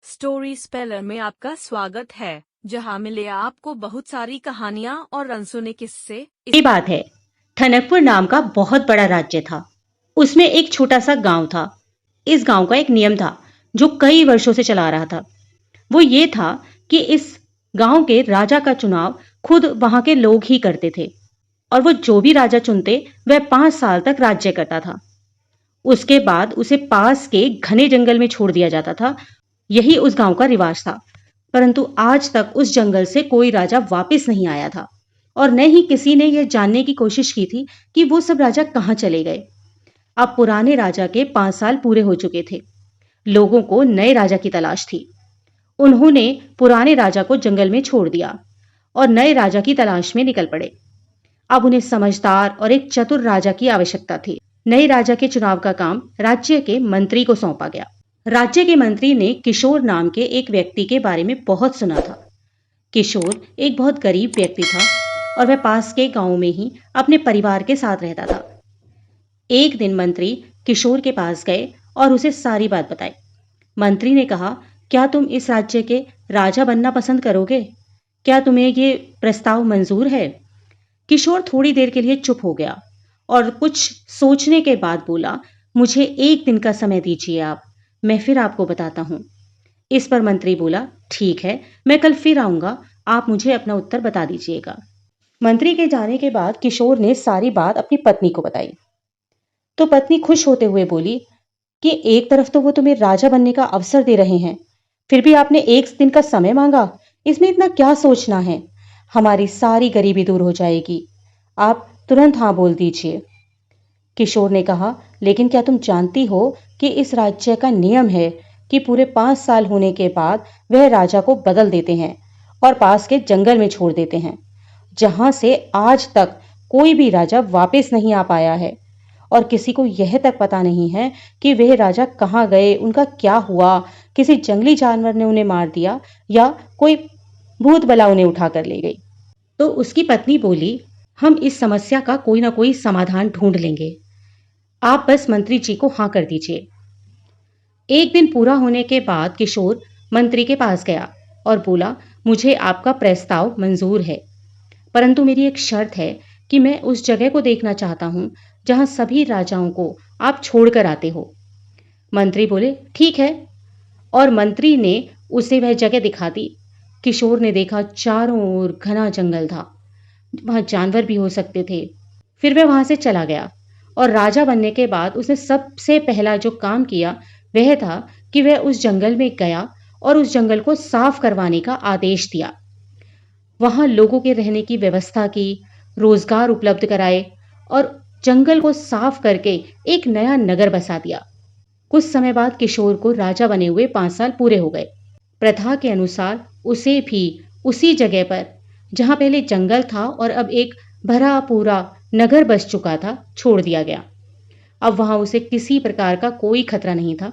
Story speller में आपका स्वागत है, जहां मिले आपको बहुत सारी कहानियां और अनसुने किस्से। ये बात है, ठनकपुर नाम का बहुत बड़ा राज्य था। उसमें एक छोटा सा गांव था। इस गांव का एक नियम था जो कई वर्षों से चला आ रहा था। वो ये था कि इस गांव के राजा का चुनाव खुद वहां के लोग ही करते थे और वो जो भी राजा चुनते वह 5 साल तक राज्य करता था। उसके बाद उसे पास के घने जंगल में छोड़ दिया जाता था। यही उस गांव का रिवाज था। परंतु आज तक उस जंगल से कोई राजा वापस नहीं आया था और न ही किसी ने यह जानने की कोशिश की थी कि वो सब राजा कहां चले गए। अब पुराने राजा के 5 साल पूरे हो चुके थे। लोगों को नए राजा की तलाश थी। उन्होंने पुराने राजा को जंगल में छोड़ दिया और नए राजा की तलाश में निकल पड़े। अब उन्हें समझदार और एक चतुर राजा की आवश्यकता थी। नए राजा के चुनाव का काम राज्य के मंत्री को सौंपा गया। राज्य के मंत्री ने किशोर नाम के एक व्यक्ति के बारे में बहुत सुना था। किशोर एक बहुत गरीब व्यक्ति था और वह पास के गांव में ही अपने परिवार के साथ रहता था। एक दिन मंत्री किशोर के पास गए और उसे सारी बात बताई। मंत्री ने कहा, क्या तुम इस राज्य के राजा बनना पसंद करोगे? क्या तुम्हें ये प्रस्ताव मंजूर है? किशोर थोड़ी देर के लिए चुप हो गया और कुछ सोचने के बाद बोला, मुझे 1 दिन का समय दीजिए आप, मैं फिर आपको बताता हूं। इस पर मंत्री बोला, ठीक है, मैं कल फिर आऊंगा, आप मुझे अपना उत्तर बता दीजिएगा। मंत्री के जाने के बाद किशोर ने सारी बात अपनी पत्नी को बताई। तो पत्नी खुश होते हुए बोली कि एक तरफ तो वो तुम्हें राजा बनने का अवसर दे रहे हैं, फिर भी आपने 1 दिन का समय मांगा। इसमें इतना क्या सोचना है? हमारी सारी गरीबी दूर हो जाएगी। आप तुरंत हाँ बोल दीजिए। किशोर ने कहा, लेकिन क्या तुम जानती हो कि इस राज्य का नियम है कि पूरे 5 साल होने के बाद वह राजा को बदल देते हैं और पास के जंगल में छोड़ देते हैं, जहां से आज तक कोई भी राजा वापस नहीं आ पाया है और किसी को यह तक पता नहीं है कि वह राजा कहाँ गए, उनका क्या हुआ, किसी जंगली जानवर ने उन्हें मार दिया या कोई भूत बला उन्हें उठा कर ले गई। तो उसकी पत्नी बोली, हम इस समस्या का कोई ना कोई समाधान ढूंढ लेंगे, आप बस मंत्री जी को हाँ कर दीजिए। 1 दिन पूरा होने के बाद किशोर मंत्री के पास गया और बोला, मुझे आपका प्रस्ताव मंजूर है, परंतु मेरी एक शर्त है कि मैं उस जगह को देखना चाहता हूं जहां सभी राजाओं को आप छोड़कर आते हो। मंत्री बोले, ठीक है, और मंत्री ने उसे वह जगह दिखा दी। किशोर ने देखा चारों ओर घना जंगल था, वहां जानवर भी हो सकते थे। फिर वह वहां से चला गया और राजा बनने के बाद उसने सबसे पहला जो काम किया वह था कि वह उस जंगल में गया और उस जंगल को साफ करवाने का आदेश दिया। वहां लोगों के रहने की व्यवस्था की, रोजगार उपलब्ध कराए और जंगल को साफ करके एक नया नगर बसा दिया। कुछ समय बाद किशोर को राजा बने हुए 5 साल पूरे हो गए। प्रथा के अनुसार उसे भी उसी जगह पर, जहां पहले जंगल था और अब एक भरा पूरा नगर बस चुका था, छोड़ दिया गया। अब वहां उसे किसी प्रकार का कोई खतरा नहीं था।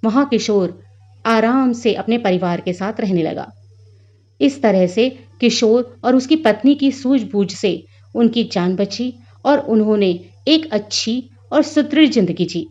वहां किशोर आराम से अपने परिवार के साथ रहने लगा। इस तरह से किशोर और उसकी पत्नी की सूझबूझ से उनकी जान बची और उन्होंने एक अच्छी और सुदृढ़ जिंदगी जी।